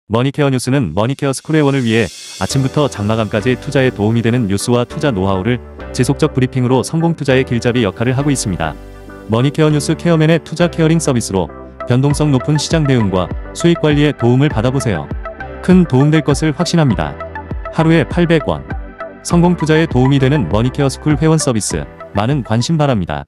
머니케어 뉴스는 머니케어 스쿨 회원을 위해 아침부터 장마감까지 투자에 도움이 되는 뉴스와 투자 노하우를 지속적 브리핑으로 성공 투자의 길잡이 역할을 하고 있습니다. 머니케어 뉴스 케어맨의 투자 케어링 서비스로 변동성 높은 시장 대응과 수익 관리에 도움을 받아보세요. 큰 도움될 것을 확신합니다. 하루에 800원. 성공 투자에 도움이 되는 머니케어 스쿨 회원 서비스, 많은 관심 바랍니다.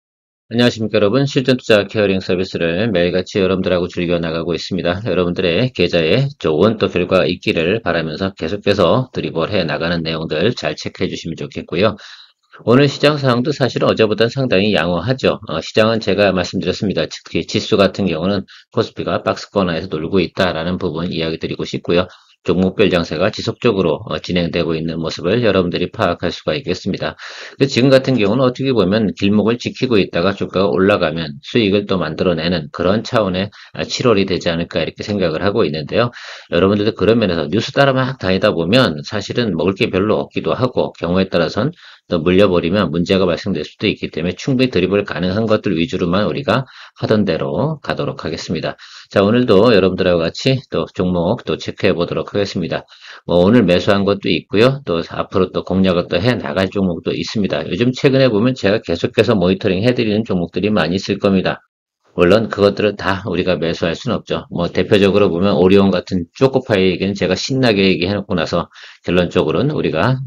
안녕하십니까 여러분, 실전 투자 케어링 서비스를 매일같이 여러분들하고 즐겨 나가고 있습니다. 여러분들의 계좌에 좋은 또 결과가 있기를 바라면서 계속해서 드리블해 나가는 내용들 잘 체크해 주시면 좋겠고요. 오늘 시장 상황도 사실 어제보다는 상당히 양호하죠. 시장은 제가 말씀드렸습니다. 특히 지수 같은 경우는 코스피가 박스권 안에서 놀고 있다라는 부분 이야기 드리고 싶고요. 종목별 장세가 지속적으로 진행되고 있는 모습을 여러분들이 파악할 수가 있겠습니다. 지금 같은 경우는 어떻게 보면 길목을 지키고 있다가 주가가 올라가면 수익을 또 만들어내는 그런 차원의 7월이 되지 않을까 이렇게 생각을 하고 있는데요. 여러분들도 그런 면에서 뉴스 따라 막 다니다 보면 사실은 먹을 게 별로 없기도 하고 경우에 따라서는 또 물려버리면 문제가 발생될 수도 있기 때문에 충분히 드리블 가능한 것들 위주로만 우리가 하던 대로 가도록 하겠습니다. 자, 오늘도 여러분들하고 같이 또 종목 또 체크해 보도록 하겠습니다. 오늘 매수한 것도 있고요. 또 앞으로 또 공략을 또 해 나갈 종목도 있습니다. 요즘 최근에 보면 제가 계속해서 모니터링 해드리는 종목들이 많이 있을 겁니다. 물론 그것들은 다 우리가 매수할 수는 없죠. 대표적으로 보면 오리온 같은 초코파이 얘기는 제가 신나게 얘기해놓고 나서 결론적으로는 우리가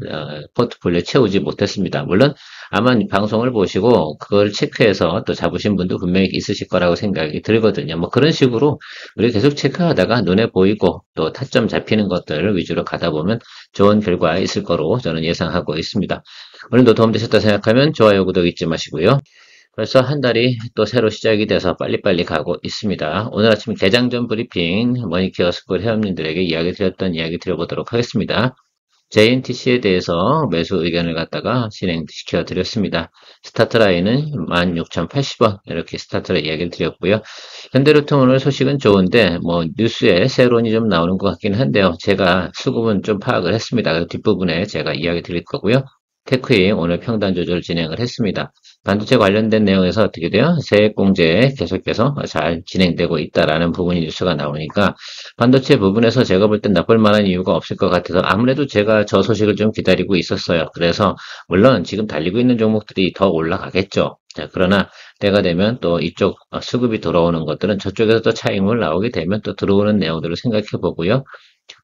포트폴리오 채우지 못했습니다. 물론 아마 방송을 보시고 그걸 체크해서 또 잡으신 분도 분명히 있으실 거라고 생각이 들거든요. 그런 식으로 우리가 계속 체크하다가 눈에 보이고 또 타점 잡히는 것들 위주로 가다 보면 좋은 결과 있을 거로 저는 예상하고 있습니다. 오늘도 도움되셨다 생각하면 좋아요, 구독 잊지 마시고요. 벌써 한 달이 또 새로 시작이 돼서 빨리빨리 가고 있습니다. 오늘 아침 개장 전 브리핑 머니케어 스쿨 회원님들에게 이야기 드렸던 이야기 드려보도록 하겠습니다. JNTC에 대해서 매수 의견을 갖다가 진행시켜 드렸습니다. 스타트 라인은 16,080원 이렇게 스타트를 이야기를 드렸고요. 현대로통 오늘 소식은 좋은데 뉴스에 세론이 좀 나오는 것 같긴 한데요. 제가 수급은 좀 파악을 했습니다. 뒷부분에 제가 이야기 드릴 거고요. 테크이 오늘 평단 조절 진행을 했습니다. 반도체 관련된 내용에서 어떻게 돼요? 세액공제 계속해서 잘 진행되고 있다라는 부분이 뉴스가 나오니까 반도체 부분에서 제가 볼 땐 나쁠 만한 이유가 없을 것 같아서 아무래도 제가 저 소식을 좀 기다리고 있었어요. 그래서 물론 지금 달리고 있는 종목들이 더 올라가겠죠. 자, 그러나 때가 되면 또 이쪽 수급이 들어오는 것들은 저쪽에서 또 차익물 나오게 되면 또 들어오는 내용들을 생각해 보고요.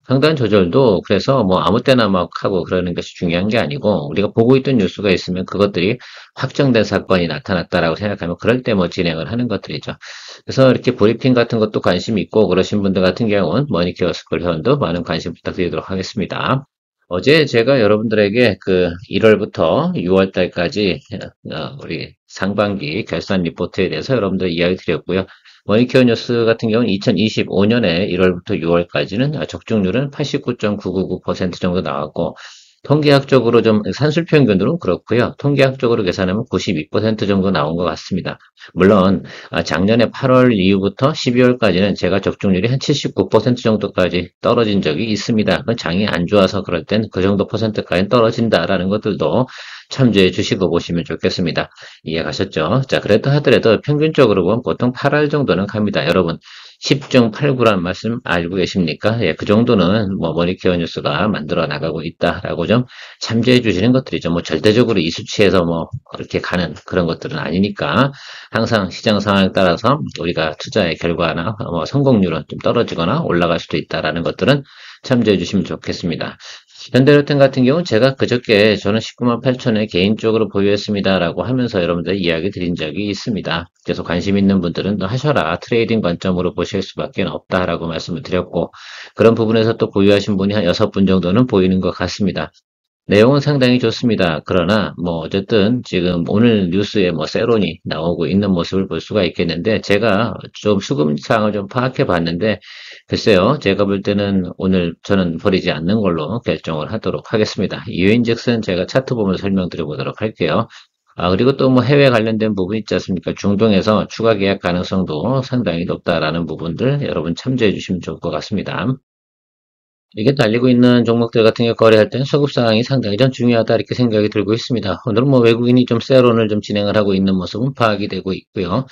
상단 조절도 그래서 아무 때나 막 하고 그러는 것이 중요한 게 아니고 우리가 보고 있던 뉴스가 있으면 그것들이 확정된 사건이 나타났다라고 생각하면 그럴 때 진행을 하는 것들이죠. 그래서 이렇게 브리핑 같은 것도 관심 있고 그러신 분들 같은 경우는 머니케어 스쿨 회원도 많은 관심 부탁드리도록 하겠습니다. 어제 제가 여러분들에게 1월부터 6월 달까지 우리 상반기 결산 리포트에 대해서 여러분들 이야기 드렸고요. 머니케어 뉴스 같은 경우는 2025년에 1월부터 6월까지는 적중률은 89.999% 정도 나왔고 통계학적으로 좀 산술평균으로 그렇고요. 통계학적으로 계산하면 92% 정도 나온 것 같습니다. 물론 작년에 8월 이후부터 12월까지는 제가 적중률이 한 79% 정도까지 떨어진 적이 있습니다. 그건 장이 안 좋아서 그럴 땐 그 정도 퍼센트까지 떨어진다라는 것들도 참조해 주시고 보시면 좋겠습니다. 이해가셨죠? 자, 그래도 하더라도 평균적으로 보면 보통 8월 정도는 갑니다. 여러분 10중 8구란 말씀 알고 계십니까? 예, 그 정도는 머니케어 뉴스가 만들어 나가고 있다라고 좀 참조해 주시는 것들이죠. 절대적으로 이 수치에서 그렇게 가는 그런 것들은 아니니까 항상 시장 상황에 따라서 우리가 투자의 결과나 성공률은 좀 떨어지거나 올라갈 수도 있다라는 것들은 참조해 주시면 좋겠습니다. 현대로템 같은 경우는 제가 그저께 저는 19만 8천에 개인적으로 보유했습니다라고 하면서 여러분들 이야기 드린 적이 있습니다. 그래서 관심 있는 분들은 또 하셔라. 트레이딩 관점으로 보실 수밖에 없다라고 말씀을 드렸고 그런 부분에서 또 보유하신 분이 한 6분 정도는 보이는 것 같습니다. 내용은 상당히 좋습니다. 그러나 어쨌든 지금 오늘 뉴스에 세론이 나오고 있는 모습을 볼 수가 있겠는데 제가 좀 수급 상황을 좀 파악해 봤는데 글쎄요. 제가 볼 때는 오늘 저는 버리지 않는 걸로 결정을 하도록 하겠습니다. 이유인즉슨 제가 차트 보면서 설명드려 보도록 할게요. 그리고 또 해외 관련된 부분 있지 않습니까? 중동에서 추가 계약 가능성도 상당히 높다라는 부분들 여러분 참조해 주시면 좋을 것 같습니다. 이게 달리고 있는 종목들 같은 경우 거래할 때는 수급 상황이 상당히 좀 중요하다 이렇게 생각이 들고 있습니다. 오늘은 뭐 외국인이 좀 세론을 좀 진행을 하고 있는 모습은 파악이 되고 있고요.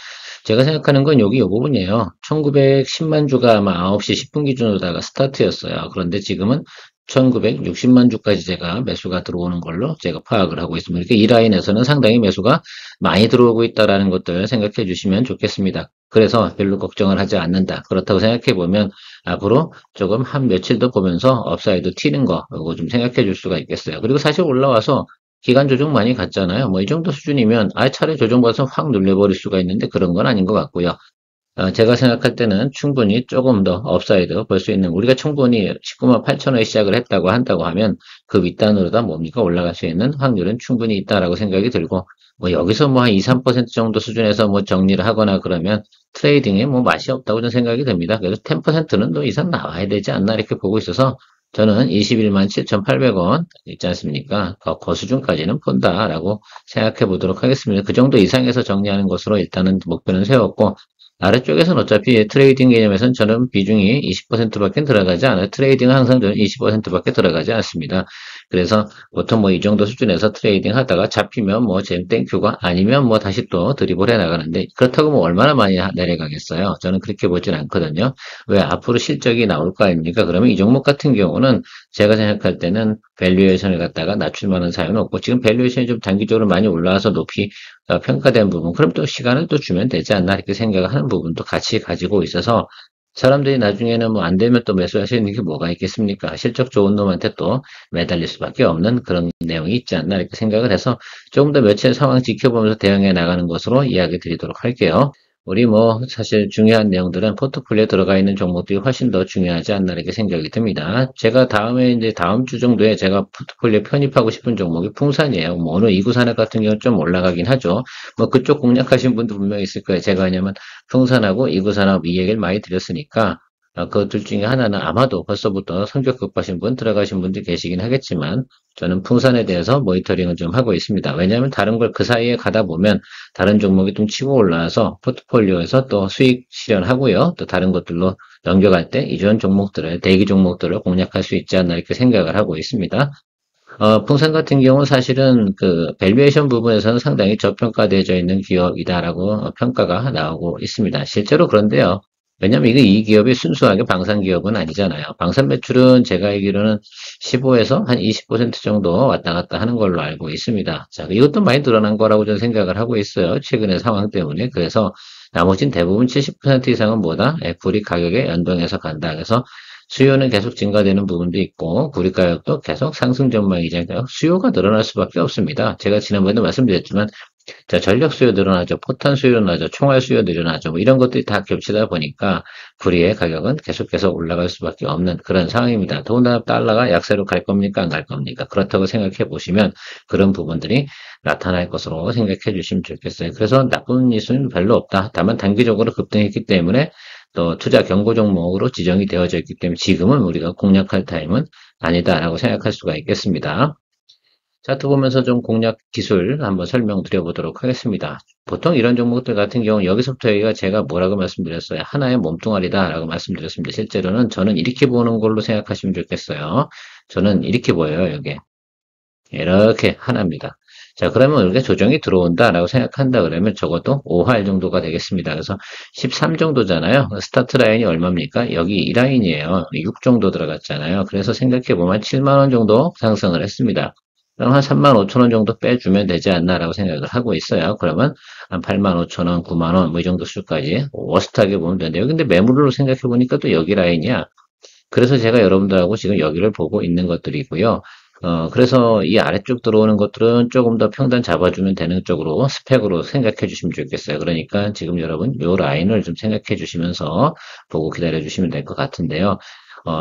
제가 생각하는 건 여기 이 부분이에요. 1910만 주가 아마 9시 10분 기준으로다가 스타트였어요. 그런데 지금은 1960만 주까지 제가 매수가 들어오는 걸로 제가 파악을 하고 있습니다. 이렇게 이 라인에서는 상당히 매수가 많이 들어오고 있다라는 것들 생각해 주시면 좋겠습니다. 그래서 별로 걱정을 하지 않는다. 그렇다고 생각해 보면 앞으로 조금 한 며칠 더 보면서 업사이드 튀는 거, 이거 좀 생각해 줄 수가 있겠어요. 그리고 사실 올라와서 기간 조정 많이 갔잖아요. 뭐 이 정도 수준이면 아예 차례 조정받아서 확 눌려버릴 수가 있는데 그런 건 아닌 것 같고요. 제가 생각할 때는 충분히 조금 더 업사이드 볼 수 있는, 우리가 충분히 19만 8천 원에 시작을 했다고 한다고 하면 그 윗단으로 다 뭡니까 올라갈 수 있는 확률은 충분히 있다라고 생각이 들고, 뭐 여기서 뭐 한 2, 3% 정도 수준에서 뭐 정리를 하거나 그러면 트레이딩에 뭐 맛이 없다고 저는 생각이 됩니다. 그래서 10%는 더 이상 나와야 되지 않나 이렇게 보고 있어서 저는 21만 7,800원 있지 않습니까? 그 수준까지는 본다라고 생각해 보도록 하겠습니다. 그 정도 이상에서 정리하는 것으로 일단은 목표는 세웠고, 아래쪽에서는 어차피 트레이딩 개념에서는 저는 비중이 20%밖에 들어가지 않아요. 트레이딩은 항상 저는 20%밖에 들어가지 않습니다. 그래서 보통 뭐 이 정도 수준에서 트레이딩 하다가 잡히면 뭐 땡큐가 아니면 뭐 다시 또 드리블 해 나가는데, 그렇다고 뭐 얼마나 많이 내려가겠어요. 저는 그렇게 보진 않거든요. 왜 앞으로 실적이 나올 거 아닙니까? 그러면 이 종목 같은 경우는 제가 생각할 때는 밸류에이션을 갖다가 낮출 만한 사유는 없고, 지금 밸류에이션이 좀 단기적으로 많이 올라와서 높이 평가된 부분, 그럼 또 시간을 또 주면 되지 않나 이렇게 생각을 하는 부분도 같이 가지고 있어서, 사람들이 나중에는 뭐 안 되면 또 매수할 수 있는 게 뭐가 있겠습니까? 실적 좋은 놈한테 또 매달릴 수밖에 없는 그런 내용이 있지 않나 이렇게 생각을 해서 조금 더 며칠 상황 지켜보면서 대응해 나가는 것으로 이야기 드리도록 할게요. 우리 뭐 사실 중요한 내용들은 포트폴리오에 들어가 있는 종목들이 훨씬 더 중요하지 않나 이렇게 생각이 듭니다. 제가 다음에 이제 다음 주 정도에 제가 포트폴리오에 편입하고 싶은 종목이 풍산이에요. 뭐 오늘 이구산업 같은 경우는 좀 올라가긴 하죠. 뭐 그쪽 공략하신 분도 분명히 있을 거예요. 제가 왜냐면 풍산하고 이구산업 이 얘기를 많이 드렸으니까 그 둘 중에 하나는 아마도 벌써부터 성적 급하신 분 들어가신 분들 계시긴 하겠지만, 저는 풍산에 대해서 모니터링을 좀 하고 있습니다. 왜냐하면 다른 걸 그 사이에 가다 보면 다른 종목이 좀 치고 올라와서 포트폴리오에서 또 수익 실현하고요. 또 다른 것들로 넘겨갈 때 이전 종목들을, 대기 종목들을 공략할 수 있지 않나 이렇게 생각을 하고 있습니다. 풍산 같은 경우는 사실은 그 밸류에이션 부분에서는 상당히 저평가되어져 있는 기업이다라고 평가가 나오고 있습니다. 실제로 그런데요. 왜냐면 이게 이 기업이 순수하게 방산 기업은 아니잖아요. 방산 매출은 제가 알기로는 15에서 한 20% 정도 왔다 갔다 하는 걸로 알고 있습니다. 자, 이것도 많이 늘어난 거라고 저는 생각을 하고 있어요. 최근의 상황 때문에. 그래서 나머진 대부분 70% 이상은 뭐다? 구리 가격에 연동해서 간다. 그래서 수요는 계속 증가되는 부분도 있고, 구리 가격도 계속 상승 전망이잖아요. 수요가 늘어날 수밖에 없습니다. 제가 지난번에도 말씀드렸지만, 자, 전력 수요 늘어나죠. 포탄 수요 늘어나죠. 총알 수요 늘어나죠. 뭐 이런 것들이 다 겹치다 보니까 구리의 가격은 계속해서 올라갈 수밖에 없는 그런 상황입니다. 더군다나 달러가 약세로 갈 겁니까? 안 갈 겁니까? 그렇다고 생각해 보시면 그런 부분들이 나타날 것으로 생각해 주시면 좋겠어요. 그래서 나쁜 뉴스는 별로 없다. 다만 단기적으로 급등했기 때문에 또 투자 경고 종목으로 지정이 되어져 있기 때문에 지금은 우리가 공략할 타임은 아니다라고 생각할 수가 있겠습니다. 차트 보면서 좀 공략 기술 한번 설명드려 보도록 하겠습니다. 보통 이런 종목들 같은 경우 여기서부터 여기가 제가 뭐라고 말씀드렸어요? 하나의 몸뚱아리다라고 말씀드렸습니다. 실제로는 저는 이렇게 보는 걸로 생각하시면 좋겠어요. 저는 이렇게 보여요, 여기. 이렇게 하나입니다. 자, 그러면 이렇게 조정이 들어온다라고 생각한다 그러면 적어도 5할 정도가 되겠습니다. 그래서 13 정도잖아요. 스타트 라인이 얼마입니까? 여기 이 라인이에요. 6 정도 들어갔잖아요. 그래서 생각해보면 7만 원 정도 상승을 했습니다. 그럼 한 3만 5천 원 정도 빼주면 되지 않나라고 생각을 하고 있어요. 그러면 한 8만 5천 원, 9만 원, 뭐 이 정도 수까지 워스트하게 보면 되는데요. 근데 매물로 생각해 보니까 또 여기 라인이야. 그래서 제가 여러분들하고 지금 여기를 보고 있는 것들이고요. 그래서 이 아래쪽 들어오는 것들은 조금 더 평단 잡아주면 되는 쪽으로 스펙으로 생각해 주시면 좋겠어요. 그러니까 지금 여러분 요 라인을 좀 생각해 주시면서 보고 기다려 주시면 될 것 같은데요.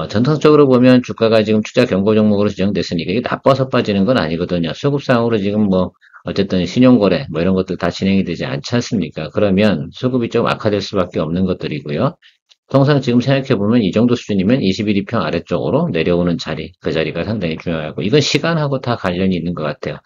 전통적으로 보면 주가가 지금 투자 경고 종목으로 지정됐으니까 이게 나빠서 빠지는 건 아니거든요. 수급상으로 지금 뭐 어쨌든 신용거래 뭐 이런 것들 다 진행이 되지 않지 않습니까? 그러면 수급이 좀 악화될 수밖에 없는 것들이고요. 통상 지금 생각해보면 이 정도 수준이면 21이평 아래쪽으로 내려오는 자리, 그 자리가 상당히 중요하고, 이건 시간하고 다 관련이 있는 것 같아요.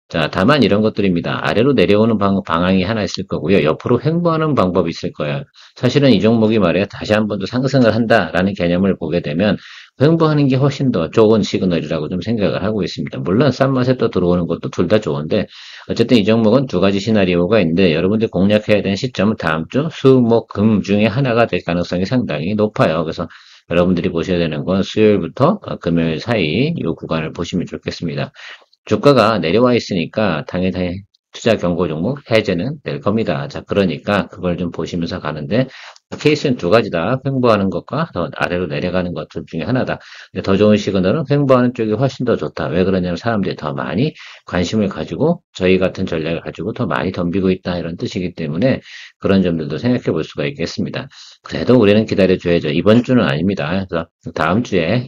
자, 다만 이런 것들입니다. 아래로 내려오는 방향이 하나 있을 거고요. 옆으로 횡보하는 방법이 있을 거예요. 사실은 이 종목이 말이에요. 다시 한 번 더 상승을 한다라는 개념을 보게 되면 횡보하는 게 훨씬 더 좋은 시그널이라고 좀 생각을 하고 있습니다. 물론 싼 맛에 또 들어오는 것도 둘 다 좋은데 어쨌든 이 종목은 두 가지 시나리오가 있는데 여러분들이 공략해야 되는 시점은 다음 주 수, 목, 금 중에 하나가 될 가능성이 상당히 높아요. 그래서 여러분들이 보셔야 되는 건 수요일부터 금요일 사이 이 구간을 보시면 좋겠습니다. 주가가 내려와 있으니까 당연히 투자 경고 종목 해제는 될 겁니다. 자, 그러니까 그걸 좀 보시면서 가는데 케이스는 두 가지다. 횡보하는 것과 더 아래로 내려가는 것들 중에 하나다. 근데 더 좋은 시그널은 횡보하는 쪽이 훨씬 더 좋다. 왜 그러냐면 사람들이 더 많이 관심을 가지고 저희 같은 전략을 가지고 더 많이 덤비고 있다 이런 뜻이기 때문에 그런 점들도 생각해 볼 수가 있겠습니다. 그래도 우리는 기다려줘야죠. 이번 주는 아닙니다. 그래서 다음 주에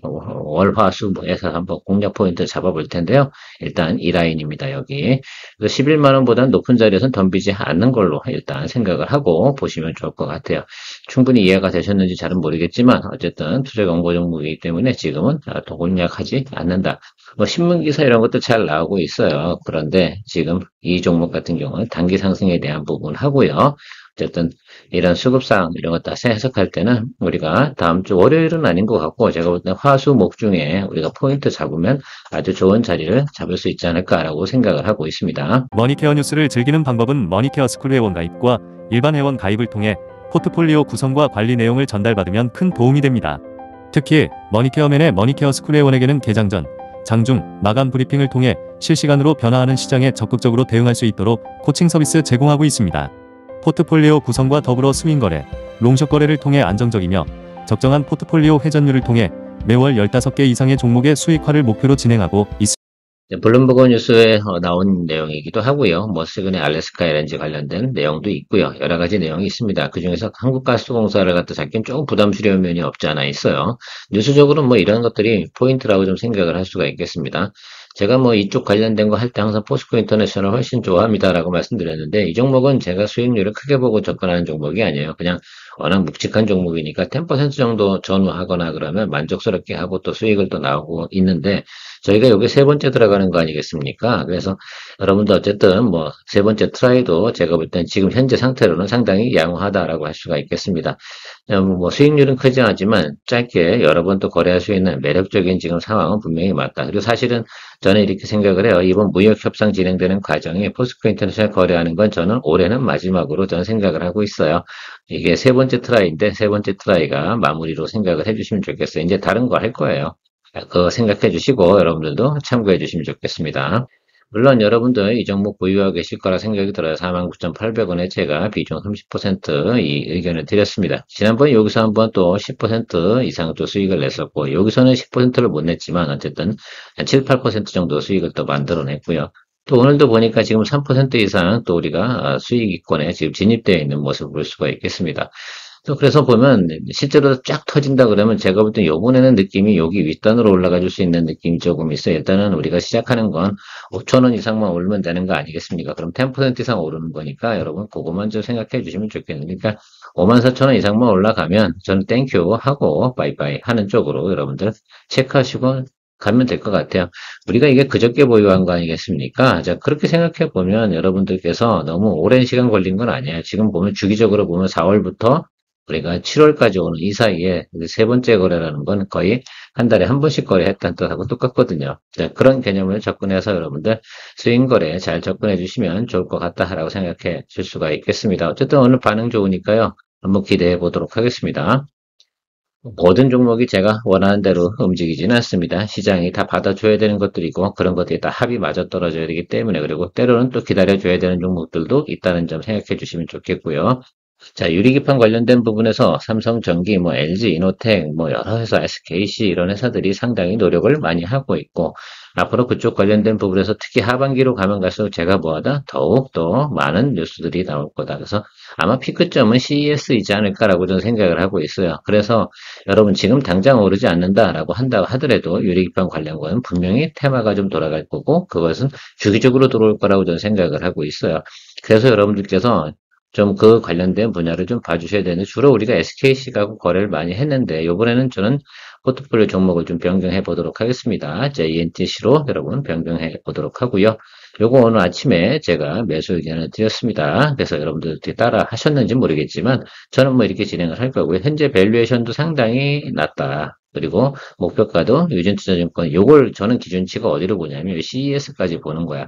월화수에서 한번 공략 포인트 잡아볼 텐데요. 일단 이 라인입니다. 여기. 그래서 11만 원보다는 높은 자리에서는 덤비지 않는 걸로 일단 생각을 하고 보시면 좋을 것 같아요. 충분히 이해가 되셨는지 잘은 모르겠지만 어쨌든 투자 경고 종목이기 때문에 지금은 더 공략하지 않는다. 뭐 신문기사 이런 것도 잘 나오고 있어요. 그런데 지금 이 종목 같은 경우는 단기 상승에 대한 부분 하고요. 어쨌든 이런 수급상 이런 것 다 해석할 때는 우리가 다음 주 월요일은 아닌 것 같고 제가 볼 때는 화수 목 중에 우리가 포인트 잡으면 아주 좋은 자리를 잡을 수 있지 않을까라고 생각을 하고 있습니다. 머니케어 뉴스를 즐기는 방법은 머니케어 스쿨 회원 가입과 일반 회원 가입을 통해 포트폴리오 구성과 관리 내용을 전달받으면 큰 도움이 됩니다. 특히 머니케어맨의 머니케어 스쿨 회원에게는 개장 전, 장중, 마감 브리핑을 통해 실시간으로 변화하는 시장에 적극적으로 대응할 수 있도록 코칭 서비스 제공하고 있습니다. 포트폴리오 구성과 더불어 스윙 거래, 롱숏 거래를 통해 안정적이며 적정한 포트폴리오 회전율을 통해 매월 15개 이상의 종목의 수익화를 목표로 진행하고 있습니다. 블룸버그 뉴스에 나온 내용이기도 하고요. 머스근의 알래스카 LNG 관련된 내용도 있고요. 여러 가지 내용이 있습니다. 그중에서 한국가스공사를 갖다 잡기엔 조금 부담스러운 면이 없지 않아 있어요. 뉴스적으로 뭐 이런 것들이 포인트라고 좀 생각을 할 수가 있겠습니다. 제가 뭐 이쪽 관련된 거 할 때 항상 포스코 인터내셔널 훨씬 좋아합니다라고 말씀드렸는데 이 종목은 제가 수익률을 크게 보고 접근하는 종목이 아니에요. 그냥 워낙 묵직한 종목이니까 10% 정도 전후하거나 그러면 만족스럽게 하고 또 수익을 또 나오고 있는데 저희가 여기 세 번째 들어가는 거 아니겠습니까? 그래서 여러분도 어쨌든 뭐 세 번째 트라이도 제가 볼 땐 지금 현재 상태로는 상당히 양호하다라고 할 수가 있겠습니다. 뭐 수익률은 크지 않지만 짧게 여러 번 또 거래할 수 있는 매력적인 지금 상황은 분명히 맞다. 그리고 사실은 저는 이렇게 생각을 해요. 이번 무역 협상 진행되는 과정에 포스코 인터내셔널 거래하는 건 저는 올해는 마지막으로 저는 생각을 하고 있어요. 이게 세 번째 트라이인데 세 번째 트라이가 마무리로 생각을 해주시면 좋겠어요. 이제 다른 거 할 거예요. 그거 생각해 주시고 여러분들도 참고해 주시면 좋겠습니다. 물론 여러분들 이 종목 보유하고 계실 거라 생각이 들어요. 49,800원에 제가 비중 30%이 의견을 드렸습니다. 지난번에 여기서 한번 또 10% 이상 또 수익을 냈었고 여기서는 10%를 못 냈지만 어쨌든 한 7, 8% 정도 수익을 또 만들어냈고요. 또 오늘도 보니까 지금 3% 이상 또 우리가 수익이권에 지금 진입되어 있는 모습을 볼 수가 있겠습니다. 또 그래서 보면 실제로 쫙 터진다 그러면 제가 볼 때 요번에는 느낌이 여기 윗단으로 올라가 줄 수 있는 느낌이 조금 있어요. 일단은 우리가 시작하는 건 5,000원 이상만 오르면 되는 거 아니겠습니까? 그럼 10% 이상 오르는 거니까 여러분 그거만 좀 생각해 주시면 좋겠네요. 그러니까 54,000원 이상만 올라가면 저는 땡큐 하고 바이바이 하는 쪽으로 여러분들 체크하시고 가면 될 것 같아요. 우리가 이게 그저께 보유한 거 아니겠습니까? 자, 그렇게 생각해 보면 여러분들께서 너무 오랜 시간 걸린 건 아니에요. 지금 보면 주기적으로 보면 4월부터 우리가 7월까지 오는 이 사이에 세 번째 거래라는 건 거의 한 달에 한 번씩 거래했다는 뜻하고 똑같거든요. 자, 그런 개념을 접근해서 여러분들 스윙 거래에 잘 접근해 주시면 좋을 것 같다라고 생각해 줄 수가 있겠습니다. 어쨌든 오늘 반응 좋으니까요. 한번 기대해 보도록 하겠습니다. 모든 종목이 제가 원하는 대로 움직이지는 않습니다. 시장이 다 받아줘야 되는 것들이고 그런 것들이 다 합이 맞아 떨어져야 되기 때문에 그리고 때로는 또 기다려줘야 되는 종목들도 있다는 점 생각해 주시면 좋겠고요. 자, 유리기판 관련된 부분에서 삼성전기, 뭐 LG, 이노텍, 뭐 여러 회사, SKC 이런 회사들이 상당히 노력을 많이 하고 있고 앞으로 그쪽 관련된 부분에서 특히 하반기로 가면 갈수록 제가 뭐하다 더욱 더 많은 뉴스들이 나올 거다. 그래서 아마 피크점은 CES이지 않을까라고 저는 생각을 하고 있어요. 그래서 여러분 지금 당장 오르지 않는다라고 한다고 하더라도 유리기판 관련과는 분명히 테마가 좀 돌아갈 거고 그것은 주기적으로 들어올 거라고 저는 생각을 하고 있어요. 그래서 여러분들께서 좀 그 관련된 분야를 좀 봐주셔야 되는데 주로 우리가 SKC하고 거래를 많이 했는데 이번에는 저는 포트폴리오 종목을 좀 변경해 보도록 하겠습니다. JNTC로 여러분 변경해 보도록 하고요. 요거 오늘 아침에 제가 매수 의견을 드렸습니다. 그래서 여러분들 어떻게 따라 하셨는지 모르겠지만 저는 뭐 이렇게 진행을 할 거고요. 현재 밸류에이션도 상당히 낮다. 그리고 목표가도 유진투자증권, 요걸 저는 기준치가 어디로 보냐면 CES까지 보는 거야.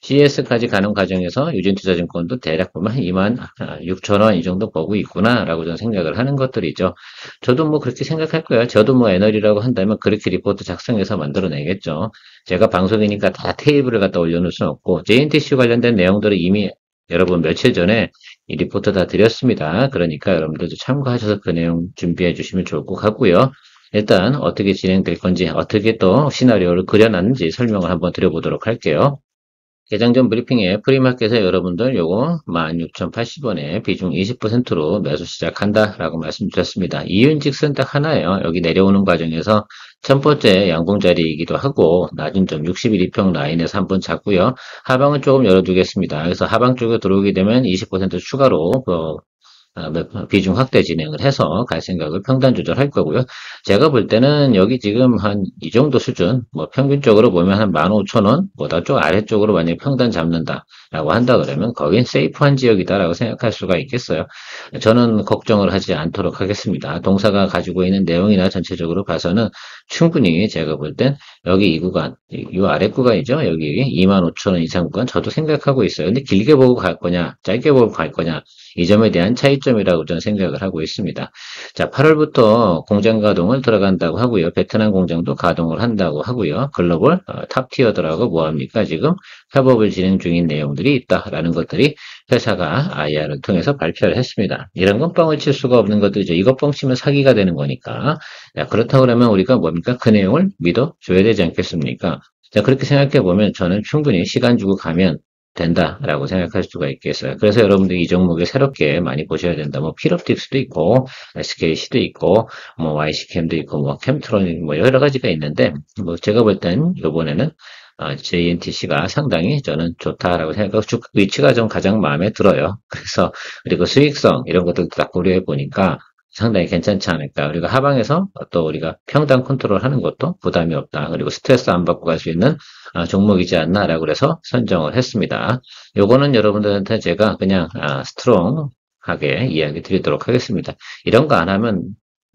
CES까지 가는 과정에서 유진투자증권도 대략 보면 2만 6천 원 이 정도 보고 있구나라고 저는 생각을 하는 것들이죠. 저도 뭐 그렇게 생각할 거예요. 저도 뭐 애널이라고 한다면 그렇게 리포트 작성해서 만들어내겠죠. 제가 방송이니까 다 테이블을 갖다 올려놓을 수는 없고 JNTC 관련된 내용들을 이미 여러분 며칠 전에 이 리포트 다 드렸습니다. 그러니까 여러분들도 참고하셔서 그 내용 준비해 주시면 좋을 것 같고요. 일단 어떻게 진행될 건지 어떻게 또 시나리오를 그려놨는지 설명을 한번 드려보도록 할게요. 개장 전 브리핑에 프리마켓에 여러분들 요거 16,080원에 비중 20%로 매수 시작한다라고 말씀드렸습니다. 이윤직선 딱 하나예요. 여기 내려오는 과정에서 첫 번째 양봉자리이기도 하고 낮은 점 60일 이평 라인에서 한번 잡고요. 하방은 조금 열어두겠습니다. 그래서 하방 쪽에 들어오게 되면 20% 추가로 비중 확대 진행을 해서 갈 생각을 평단 조절할 거고요. 제가 볼 때는 여기 지금 한 이 정도 수준, 뭐 평균적으로 보면 한 15,000원 보다 좀 아래쪽으로 만약에 평단 잡는다라고 한다 그러면 거긴 세이프한 지역이다라고 생각할 수가 있겠어요. 저는 걱정을 하지 않도록 하겠습니다. 동사가 가지고 있는 내용이나 전체적으로 봐서는 충분히 제가 볼 땐 여기 이 구간, 이 아래 구간이죠. 여기 25,000원 이상 구간 저도 생각하고 있어요. 근데 길게 보고 갈 거냐, 짧게 보고 갈 거냐, 이 점에 대한 차이점이라고 저는 생각을 하고 있습니다. 자, 8월부터 공장 가동을 들어간다고 하고요. 베트남 공장도 가동을 한다고 하고요. 글로벌 탑티어들하고 뭐합니까? 지금 협업을 진행 중인 내용들이 있다라는 것들이 회사가 IR을 통해서 발표를 했습니다. 이런 건 뻥을 칠 수가 없는 것들이죠. 이거 뻥 치면 사기가 되는 거니까. 자, 그렇다고 그러면 우리가 뭡니까? 그 내용을 믿어줘야 되지 않겠습니까? 자, 그렇게 생각해 보면 저는 충분히 시간 주고 가면 된다라고 생각할 수가 있겠어요. 그래서 여러분들이 이 종목에 새롭게 많이 보셔야 된다. 뭐 필옵틱스도 있고 SKC도 있고 뭐 YC캠도 있고 뭐 캠트론 뭐 여러 가지가 있는데 뭐 제가 볼 땐 이번에는 JNTC가 상당히 저는 좋다라고 생각하고 위치가 좀 가장 마음에 들어요. 그래서 그리고 수익성 이런 것들도 다 고려해 보니까 상당히 괜찮지 않을까. 그리고 하방에서 또 우리가 평단 컨트롤 하는 것도 부담이 없다. 그리고 스트레스 안 받고 갈 수 있는 종목이지 않나라고 그래서 선정을 했습니다. 요거는 여러분들한테 제가 그냥 스트롱하게 이야기 드리도록 하겠습니다. 이런 거 안 하면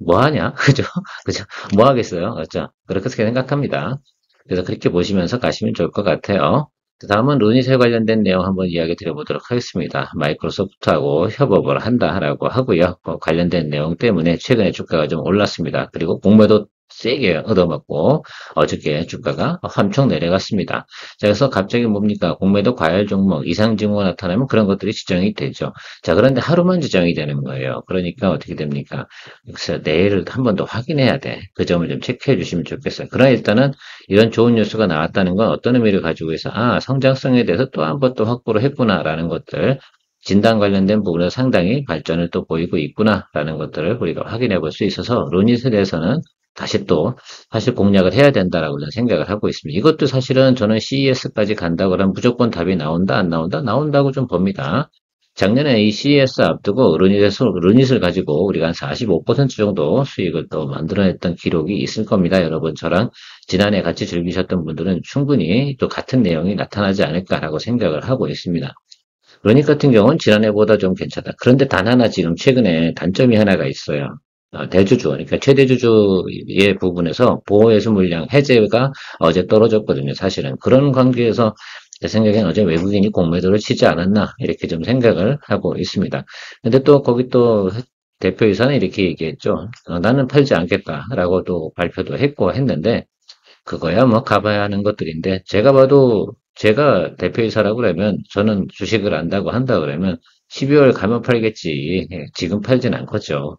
뭐 하냐? 그죠? 그죠? 뭐 하겠어요? 그렇죠? 그렇게 생각합니다. 그래서 그렇게 보시면서 가시면 좋을 것 같아요. 다음은 루닛에 관련된 내용 한번 이야기 드려보도록 하겠습니다. 마이크로소프트하고 협업을 한다라고 하고요. 관련된 내용 때문에 최근에 주가가 좀 올랐습니다. 그리고 공매도 세게 얻어맞고 어저께 주가가 엄청 내려갔습니다. 자, 그래서 갑자기 뭡니까? 공매도 과열 종목 이상 징후가 나타나면 그런 것들이 지정이 되죠. 자, 그런데 하루만 지정이 되는 거예요. 그러니까 어떻게 됩니까? 그래서 내일을 한 번 더 확인해야 돼. 그 점을 좀 체크해 주시면 좋겠어요. 그러나 일단은 이런 좋은 뉴스가 나왔다는 건 어떤 의미를 가지고 있어? 성장성에 대해서 또 한 번 또 확보를 했구나라는 것들. 진단 관련된 부분에서 상당히 발전을 또 보이고 있구나라는 것들을 우리가 확인해 볼 수 있어서 루닛에 대해서는 다시 또 사실 공략을 해야 된다라고 저는 생각을 하고 있습니다. 이것도 사실은 저는 CES까지 간다고 그러면 무조건 답이 나온다 안 나온다? 나온다고 좀 봅니다. 작년에 이 CES 앞두고 루닛을 가지고 우리가 한 45% 정도 수익을 또 만들어냈던 기록이 있을 겁니다. 여러분 저랑 지난해 같이 즐기셨던 분들은 충분히 또 같은 내용이 나타나지 않을까라고 생각을 하고 있습니다. 루닛 같은 경우는 지난해보다 좀 괜찮다. 그런데 단 하나 지금 최근에 단점이 하나가 있어요. 대주주, 그러니까 최대주주의 부분에서 보호예수 물량 해제가 어제 떨어졌거든요. 사실은 그런 관계에서 제 생각엔 어제 외국인이 공매도를 치지 않았나 이렇게 좀 생각을 하고 있습니다. 근데 또 거기 또 대표이사는 이렇게 얘기했죠. 나는 팔지 않겠다라고 또 발표도 했고 했는데 그거야 뭐 가봐야 하는 것들인데 제가 봐도 제가 대표이사라고 그러면 저는 주식을 안다고 한다 그러면 12월 가면 팔겠지. 지금 팔진 않겠죠.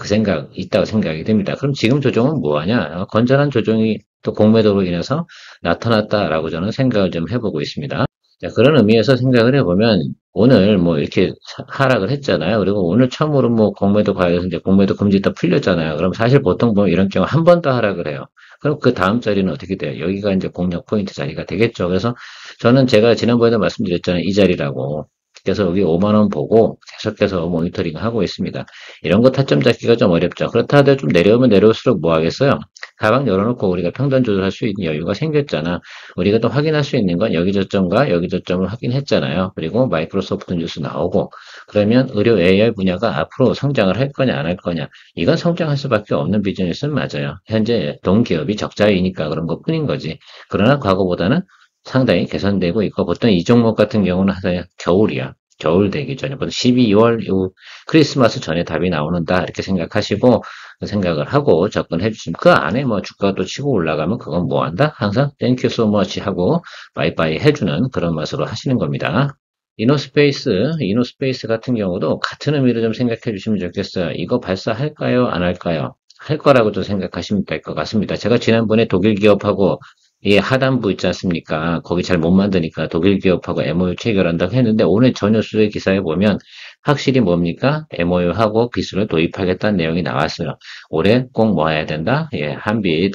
그 생각 있다고 생각이 됩니다. 그럼 지금 조정은 뭐하냐? 건전한 조정이 또 공매도로 인해서 나타났다라고 저는 생각을 좀 해보고 있습니다. 자, 그런 의미에서 생각을 해보면 오늘 뭐 이렇게 하락을 했잖아요. 그리고 오늘 처음으로 뭐 공매도 과열해서 이제 공매도 금지 다 풀렸잖아요. 그럼 사실 보통 보면 이런 경우 한 번 더 하락을 해요. 그럼 그 다음 자리는 어떻게 돼요? 여기가 이제 공략 포인트 자리가 되겠죠. 그래서 저는 제가 지난번에도 말씀드렸잖아요. 이 자리라고. 그래서 여기 5만 원 보고 계속해서 모니터링 하고 있습니다. 이런 거 타점 잡기가 좀 어렵죠. 그렇다 하더라도 좀 내려오면 내려올수록 뭐 하겠어요? 가방 열어놓고 우리가 평단 조절할 수 있는 여유가 생겼잖아. 우리가 또 확인할 수 있는 건 여기 저점과 여기 저점을 확인했잖아요. 그리고 마이크로소프트 뉴스 나오고 그러면 의료 AI 분야가 앞으로 성장을 할 거냐 안 할 거냐 이건 성장할 수밖에 없는 비즈니스는 맞아요. 현재 동기업이 적자이니까 그런 것뿐인 거지. 그러나 과거보다는 상당히 개선되고 있고 보통 이 종목 같은 경우는 항상 겨울이야. 겨울 되기 전에 보통 12월 이후 크리스마스 전에 답이 나오는다 이렇게 생각하시고 생각을 하고 접근해 주시면 그 안에 뭐 주가가 또 치고 올라가면 그건 뭐 한다? 항상 땡큐 so much 하고 바이바이 해주는 그런 맛으로 하시는 겁니다. 이노스페이스 같은 경우도 같은 의미로 좀 생각해 주시면 좋겠어요. 이거 발사할까요? 안 할까요? 할 거라고 좀 생각하시면 될 것 같습니다. 제가 지난번에 독일 기업하고 이 하단부 있지 않습니까? 거기 잘 못 만드니까 독일 기업하고 MOU 체결한다고 했는데 오늘 전뉴스의 기사에 보면 확실히 뭡니까? MOU하고 기술을 도입하겠다는 내용이 나왔어요. 올해 꼭 뭐 해야 된다? 예, 한빛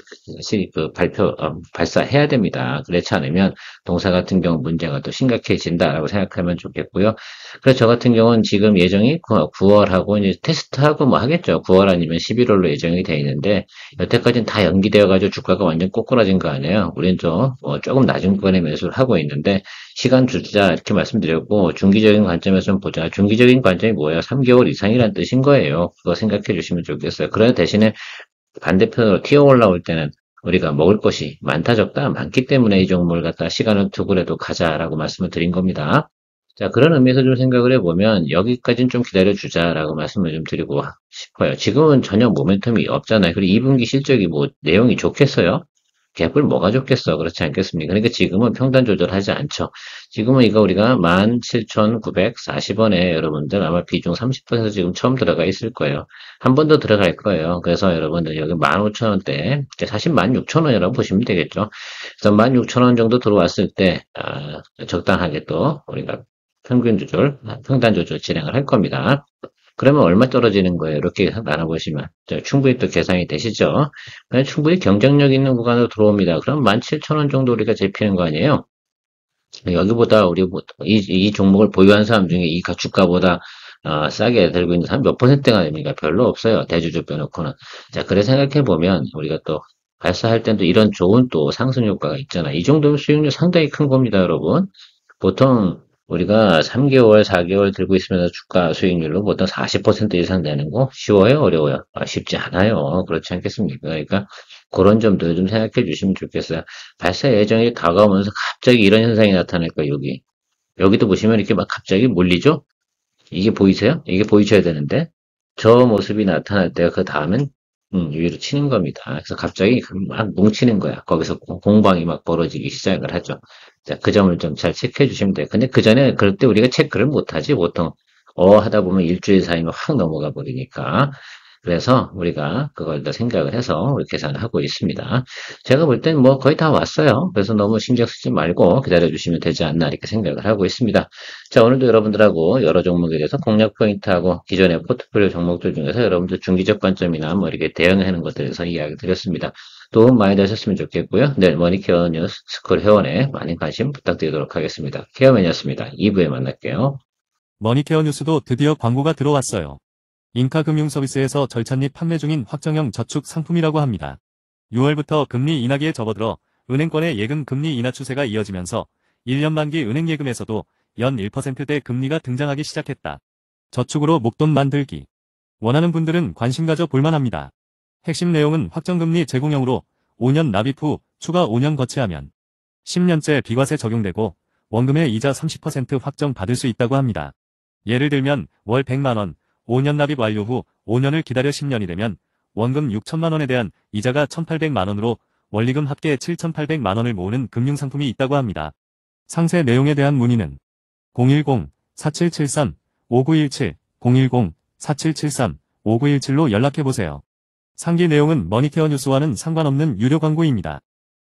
발사해야 됩니다. 그렇지 않으면 동사 같은 경우 문제가 또 심각해진다라고 생각하면 좋겠고요. 그래서 저 같은 경우는 지금 예정이 9월하고 이제 테스트하고 뭐 하겠죠. 9월 아니면 11월로 예정이 돼 있는데 여태까지는 다 연기되어가지고 주가가 완전 꼬꾸라진 거 아니에요. 우리는 좀 조금 낮은 구간에 매수를 하고 있는데 시간 주자 이렇게 말씀드렸고 중기적인 관점에서 좀 보자. 중기적인 관점이 뭐예요? 3개월 이상이란 뜻인 거예요. 그거 생각해 주시면 좋겠어요. 그러나 대신에 반대편으로 튀어 올라올 때는 우리가 먹을 것이 많다 적다 많기 때문에 이 종목을 갖다 시간을 두고라도 가자라고 말씀을 드린 겁니다. 자, 그런 의미에서 좀 생각을 해보면 여기까지는 좀 기다려주자라고 말씀을 좀 드리고 싶어요. 지금은 전혀 모멘텀이 없잖아요. 그리고 2분기 실적이 뭐 내용이 좋겠어요? 갭을 뭐가 좋겠어? 그렇지 않겠습니까? 그러니까 지금은 평단 조절하지 않죠. 지금은 이거 우리가 17,940원에 여러분들 아마 비중 30% 지금 처음 들어가 있을 거예요. 한 번 더 들어갈 거예요. 그래서 여러분들 여기 15,000원대, 사실 16,000원이라고 보시면 되겠죠. 그래서 16,000원 정도 들어왔을 때, 적당하게 또 우리가 평균 조절, 평단 조절 진행을 할 겁니다. 그러면 얼마 떨어지는 거예요? 이렇게 나눠보시면 충분히 또 계산이 되시죠? 충분히 경쟁력 있는 구간으로 들어옵니다. 그럼 17,000원 정도 우리가 잡히는 거 아니에요? 여기보다 우리 이 종목을 보유한 사람 중에 이 주가보다 싸게 들고 있는 사람 몇 퍼센트가 됩니까? 별로 없어요. 대주주 빼놓고는. 자, 그래 생각해 보면 우리가 또 발사할 때도 이런 좋은 또 상승 효과가 있잖아. 이 정도면 수익률 상당히 큰 겁니다, 여러분. 보통 우리가 3개월, 4개월 들고 있으면서 주가 수익률로 보통 40% 이상 되는 거 쉬워요? 어려워요? 쉽지 않아요. 그렇지 않겠습니까? 그러니까 그런 점들 좀 생각해 주시면 좋겠어요. 발사 예정이 다가오면서 갑자기 이런 현상이 나타날까, 여기. 여기도 보시면 이렇게 막 갑자기 몰리죠? 이게 보이세요? 이게 보이셔야 되는데. 저 모습이 나타날 때가 그 다음엔 위로 치는 겁니다. 그래서 갑자기 막 뭉치는 거야. 거기서 공방이 막 벌어지기 시작을 하죠. 자, 그 점을 좀 잘 체크해 주시면 돼요. 근데 그 전에 그럴 때 우리가 체크를 못 하지. 보통 하다 보면 일주일 사이면 확 넘어가 버리니까. 그래서 우리가 그걸 더 생각을 해서 우리 계산을 하고 있습니다. 제가 볼 땐 뭐 거의 다 왔어요. 그래서 너무 신경 쓰지 말고 기다려 주시면 되지 않나 이렇게 생각을 하고 있습니다. 자, 오늘도 여러분들하고 여러 종목에 대해서 공략 포인트하고 기존의 포트폴리오 종목들 중에서 여러분들 중기적 관점이나 뭐 이렇게 대응하는 것들에 대해서 이야기 드렸습니다. 도움 많이 되셨으면 좋겠고요. 내일 머니케어 뉴스 스쿨 회원에 많은 관심 부탁드리도록 하겠습니다. 케어맨이었습니다. 2부에 만날게요. 머니케어 뉴스도 드디어 광고가 들어왔어요. 인카금융서비스에서 절찬 및 판매 중인 확정형 저축 상품이라고 합니다. 6월부터 금리 인하기에 접어들어 은행권의 예금 금리 인하 추세가 이어지면서 1년 만기 은행 예금에서도 연 1%대 금리가 등장하기 시작했다. 저축으로 목돈 만들기. 원하는 분들은 관심 가져 볼만합니다. 핵심 내용은 확정금리 제공형으로 5년 납입 후 추가 5년 거치하면 10년째 비과세 적용되고 원금의 이자 30% 확정 받을 수 있다고 합니다. 예를 들면 월 100만원, 5년 납입 완료 후 5년을 기다려 10년이 되면 원금 6천만원에 대한 이자가 1,800만원으로 원리금 합계 7,800만원을 모으는 금융상품이 있다고 합니다. 상세 내용에 대한 문의는 010-4773-5917, 010-4773-5917로 연락해보세요. 상기 내용은 머니케어 뉴스와는 상관없는 유료 광고입니다.